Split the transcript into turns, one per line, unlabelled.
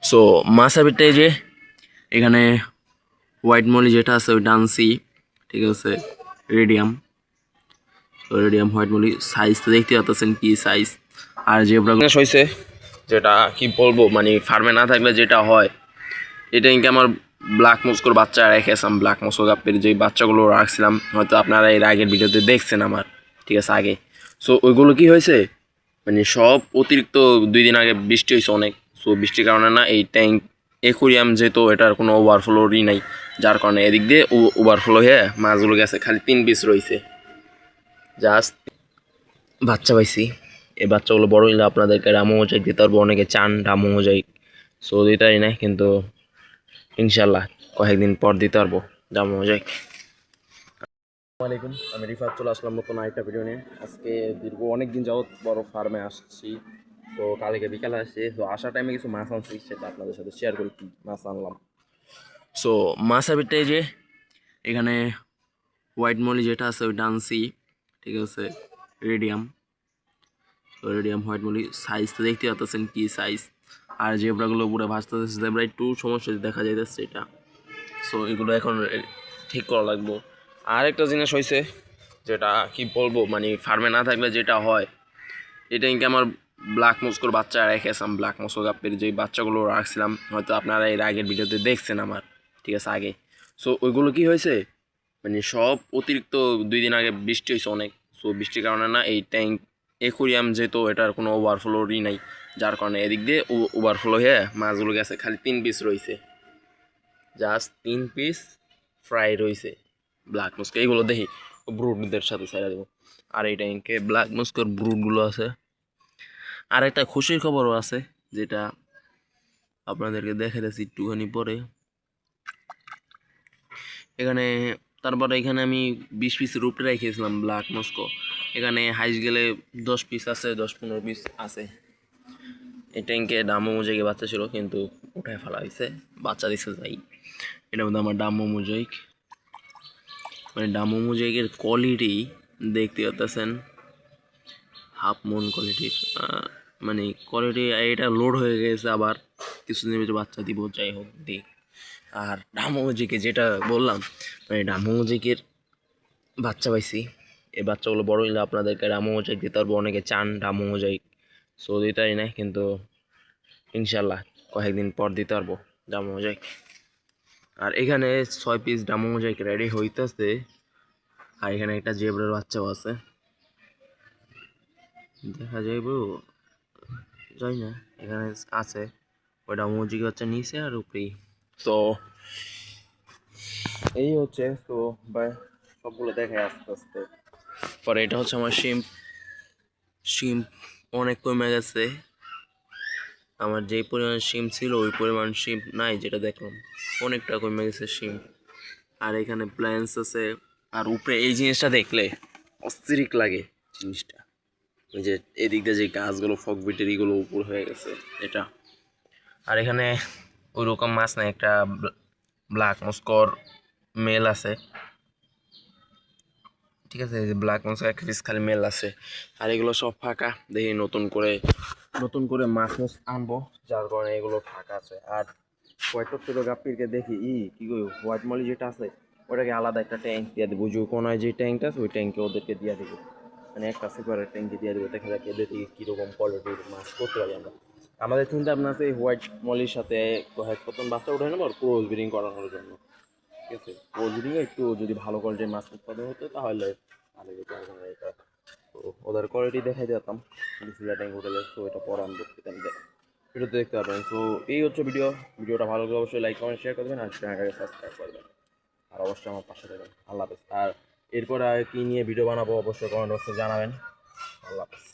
So মাসাবিটাই যে এখানে white molly যেটা আছে ওইটা আনছি, ঠিক আছে। Radium radium white molly size তো দেখতে পাচ্ছেন কি সাইজ। আর যে হয়েছে যেটা কি বলবো, মানে ফার্মে না থাকলে যেটা হয়, এটা ইনকে আমার ব্ল্যাক মস্কোর বাচ্চা রেখেছিলাম। ব্ল্যাক মস্কো গাপ্পের যে বাচ্চাগুলো রাখছিলাম, হয়তো আপনারা এর আগের ভিডিওতে দেখছেন আমার, ঠিক আছে, আগে। সো ওইগুলো কি হয়েছে, মানে সব অতিরিক্ত 2 দিন আগে বৃষ্টি হয়েছে অনেক। সো বৃষ্টির কারণে না এই ট্যাঙ্ক একুরিয়াম যেহেতু এটার কোনো ওভারফ্লোরই নাই, যার কারণে এদিক দিয়ে ওভারফ্লো হয়ে মাছগুলো গেছে। খালি 3 পিস রয়েছে, জাস্ট বাচ্চা পাইছি। এই বাচ্চাগুলো বড় হইলে আপনাদেরকে রামো মোজাইক দিতে পারবো। অনেকে চান রামো মোজাইক, সো দিতেই না, কিন্তু ইনশাল্লাহ কয়েকদিন পর দিতে পারবো রামো মোজাইক। আসসালামাইকুম, আমি রিফাত চলে আসলাম নতুন আরেকটা ভিডিও নিয়ে। আজকে দীর্ঘ অনেক দিন যাবত বড় ফার্মে আসছি। তো কালকে বিকালে আসছি, তো আসার টাইমে কিছু মাছ আনছি, সেটা আপনাদের সাথে শেয়ার করি কি মাছ আনলাম। সো মাছ আবিরটাই যে এখানে হোয়াইট মলি যেটা আছে ওইটা আনছি, ঠিক আছে। Radium radium white molly size তো দেখতে পাচ্ছেন কি সাইজ। আর জেব্রাগুলো পুরো ভাসতেছে, জেব্রা একটু সমস্যা দেখা যাইতেছে এটা। সো এগুলো এখন ঠিক করা লাগবো। আর একটা জিনিস হয়েছে যেটা কি বলবো, মানে ফার্মে না থাকলে যেটা হয়, এটা ইনকে আমার ব্ল্যাক মস্কোর বাচ্চা রেখেছিলাম। ব্ল্যাক মস্কো গাপ্পের যে বাচ্চাগুলো রাখছিলাম, হয়তো আপনারা এর আগের ভিডিওতে দেখছেন আমার, ঠিক আছে, আগে। সো ওইগুলো কি হয়েছে, মানে সব অতিরিক্ত 2 দিন আগে বৃষ্টি হয়েছে অনেক। সো বৃষ্টির কারণে না এই ট্যাঙ্ক একুরিয়াম যেহেতু এটার কোনো ওভারফ্লোরই নাই, যার কারণে এদিক দিয়ে ওভারফ্লো হয়ে মাছগুলো গেছে। খালি 3 পিস রয়েছে, জাস্ট 3 পিস ফ্রাই রয়েছে ব্ল্যাক মস্কো। এইগুলো দেখি ব্রুডদের সাথে ছেড়ে দেবো। আর এই ট্যাঙ্কে ব্ল্যাক মস্কোর ব্রুডগুলো আছে। আর একটা খুশির খবরও আছে, যেটা আপনাদেরকে দেখে দিচ্ছি একটুখানি পরে। এখানে তারপরে এখানে আমি 20 পিসের উপরে রেখেছিলাম ব্ল্যাক মস্কো। এখানে হাইস গেলে 10 পিস আছে, 10-15 পিস আছে। এই ট্যাঙ্কে ডামো মোজাইকে বাচ্চা ছিল, কিন্তু উঠায় ফেলা হয়েছে, বাচ্চা দিচ্ছে যাই। এটার মধ্যে আমার ডামো মোজাইক, মানে ডামো মোজাইকের কোয়ালিটি দেখতে পাচ্ছেন, হাফ মন কোয়ালিটির, মানে কোয়ালিটি। এটা লোড হয়ে গেছে, আবার কিছুদিনের ভিতরে বাচ্চা দিব, যাই হোক দিই। আর ডামো মোজাইকে যেটা বললাম, মানে ডামো মোজাইকের বাচ্চা পাইছি। এই বাচ্চাগুলো বড় হইলে আপনাদেরকে রামো মোজাইক দিতে পারবো। অনেকে চান রামো মোজাইক, সো দিতেই না, কিন্তু ইনশাল্লাহ কয়েকদিন পর দিতে পারবো রামো মোজাইক। আর এখানে 6 পিস ডামো মোজাইক রেডি হইতেছে। আর এখানে একটা জেব্রার বাচ্চাও আছে, দেখা যাইব, যাই না, এখানে আছে। ওই ডামো মোজাইক বাচ্চা নিচে আর উপরেই। তো এই হচ্ছে, তো বাই, সবগুলো দেখায় আস্তে আস্তে। পরে এটা হচ্ছে আমার শিম অনেক কমে গেছে। আমার যেই পরিমাণ শিম ছিল ওই পরিমাণ শিম নাই, যেটা দেখলাম অনেকটা কমে গেছে শিম। আর এখানে প্ল্যান্স আছে। আর উপরে এই জিনিসটা দেখলে অস্থিরিক লাগে জিনিসটা, ওই যে এদিক দিয়ে যে গাছগুলো ফক বিটেরিগুলো উপর হয়ে গেছে এটা। আর এখানে ওই রকম মাছ নাই, একটা ব্ল্যাক মস্কোর মেল আছে, ঠিক আছে। এই যে ব্ল্যাক মস্কো 1 পিস খালি মেল আছে। আর এগুলো সব ফাঁকা, দেখি নতুন করে মাছ আনবো, যার কারণে এগুলো ফাঁকা আছে। আর হোয়াইট ছোটো গাপ্পিরকে দেখি কি কই, হোয়াইট মলি যেটা আছে ওটাকে আলাদা একটা ট্যাঙ্ক দিয়ে দেবো। যে কোনায় যে ট্যাঙ্কটা আছে ওই ট্যাঙ্কে ওদেরকে দিয়ে দেবো, মানে একটা সেপারেট ট্যাঙ্কে দিয়ে দেবো। দেখা যাক এদের থেকে কীরকম কোয়ালিটির মাছ করতে পারি আমরা। আমাদের চিন্তা ভাবনা আছে এই হোয়াইট মলির সাথে কয়েক প্রথম বাচ্চা উঠে নেবো, আর ক্রস ব্রিডিং করানোর জন্য, ঠিক আছে। ক্রস ব্রিডিংয়ে একটু যদি ভালো কোয়ালিটির মাছ উৎপাদন হতো তাহলে ভালো হতো। এটা তো ওদের কোয়ালিটি দেখাই দিতাম ডিসিলা হোটেলে, তো এটা পরে আমি ভিডিওতে দেখতে পারবেন। তো এই হচ্ছে ভিডিওটা ভালো লাগলে অবশ্যই লাইক কমেন্ট শেয়ার করবেন, আর চ্যানেলটাকে সাবস্ক্রাইব করবেন, আর অবশ্যই আমার পাশে থাকবেন। আল্লাহ হাফেজ। আর এরপরে কী নিয়ে ভিডিও বানাবো অবশ্যই কমেন্ট বক্সে জানাবেন। আল্লাহ হাফেজ।